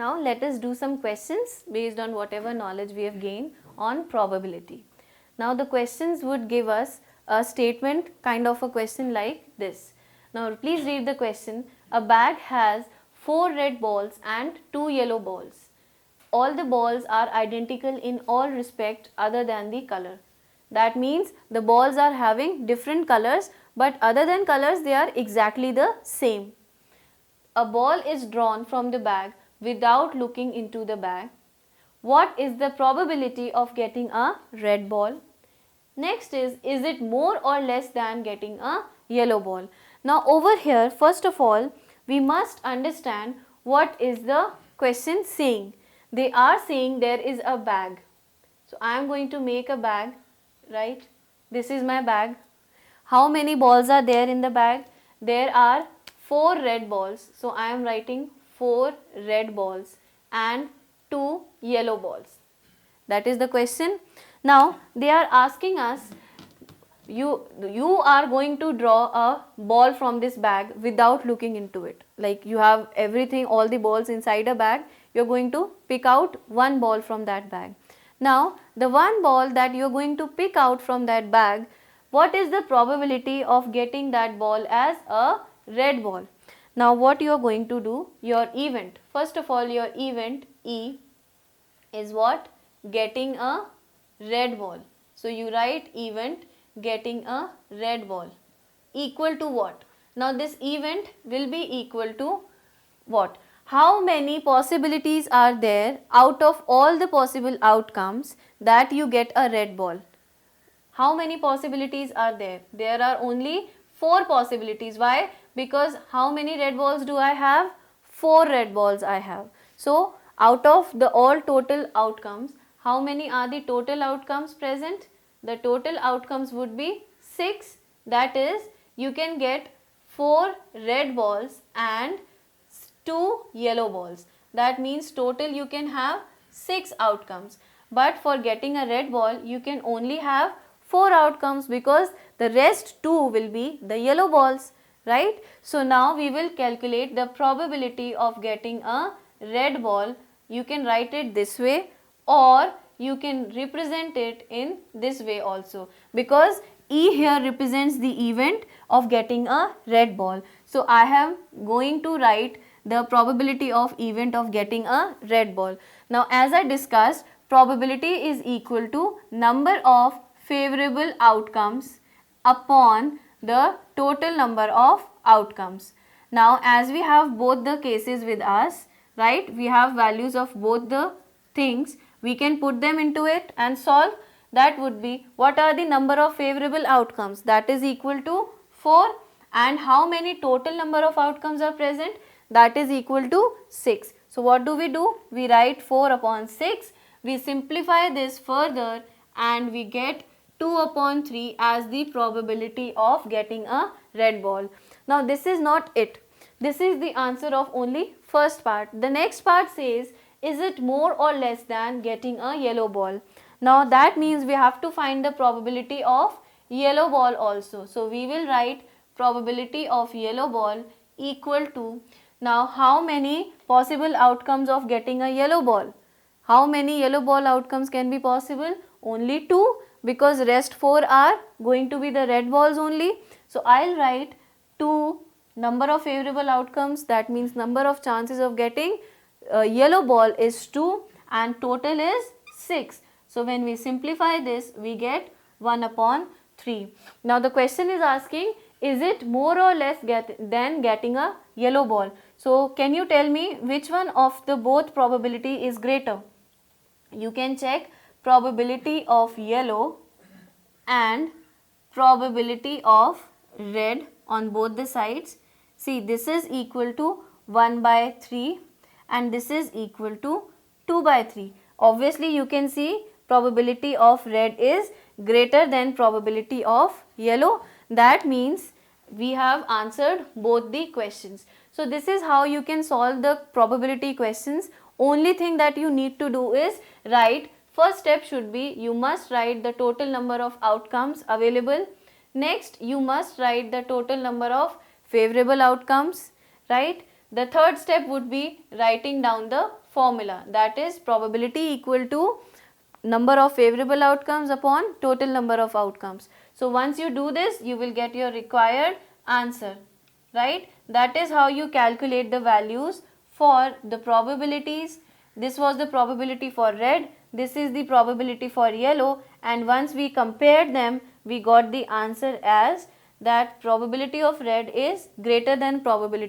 Now let us do some questions based on whatever knowledge we have gained on probability. Now the questions would give us a statement, kind of a question like this. Now please read the question. A bag has 4 red balls and 2 yellow balls. All the balls are identical in all respect other than the color. That means the balls are having different colors, but other than colors they are exactly the same. A ball is drawn from the bag without looking into the bag. What is the probability of getting a red ball? Next is it more or less than getting a yellow ball? Now over here, first of all, we must understand what is the question saying. They are saying there is a bag. So I am going to make a bag, right? This is my bag. How many balls are there in the bag? There are 4 red balls. So I am writing 4 red balls and 2 yellow balls. That is the question. Now they are asking us, you are going to draw a ball from this bag without looking into it. Like you have everything, all the balls inside a bag. You are going to pick out one ball from that bag. Now the one ball that you are going to pick out from that bag, what is the probability of getting that ball as a red ball? Now what you are going to do, your event, first of all your event E is what? Getting a red ball. So you write event getting a red ball equal to what? Now this event will be equal to what? How many possibilities are there out of all the possible outcomes that you get a red ball? How many possibilities are there? There are only 4 possibilities. Why? Because how many red balls do I have? 4 red balls I have. So out of the all total outcomes, how many are the total outcomes present? The total outcomes would be 6. That is, you can get 4 red balls and 2 yellow balls. That means total you can have 6 outcomes. But for getting a red ball, you can only have 4 outcomes because the rest 2 will be the yellow balls, right? So now we will calculate the probability of getting a red ball. You can write it this way or you can represent it in this way also, because E here represents the event of getting a red ball. So I am going to write the probability of event of getting a red ball. Now as I discussed, probability is equal to number of favorable outcomes upon the total number of outcomes. Now as we have both the cases with us, right, we have values of both the things, we can put them into it and solve. That would be, what are the number of favorable outcomes? That is equal to 4, and how many total number of outcomes are present? That is equal to 6. So what do? We write 4 upon 6. We simplify this further and we get 2 upon 3 as the probability of getting a red ball. Now this is not it. This is the answer of only first part. The next part says, is it more or less than getting a yellow ball? Now that means we have to find the probability of yellow ball also. So we will write probability of yellow ball equal to, now how many possible outcomes of getting a yellow ball? How many yellow ball outcomes can be possible? Only 2, because rest 4 are going to be the red balls only. So I'll write 2 number of favorable outcomes, that means number of chances of getting a yellow ball is 2 and total is 6. So when we simplify this, we get 1 upon 3. Now the question is asking, is it more or less than getting a yellow ball? So can you tell me which one of the both probability is greater? You can check probability of yellow and probability of red on both the sides. See, this is equal to 1 by 3 and this is equal to 2 by 3. Obviously you can see probability of red is greater than probability of yellow. That means we have answered both the questions. So this is how you can solve the probability questions. Only thing that you need to do is write, first step should be, you must write the total number of outcomes available. Next you must write the total number of favorable outcomes, right? The third step would be writing down the formula, that is probability equal to number of favorable outcomes upon total number of outcomes. So once you do this, you will get your required answer, right? That is how you calculate the values for the probabilities. This was the probability for red, this is the probability for yellow, and once we compared them, we got the answer as that probability of red is greater than probability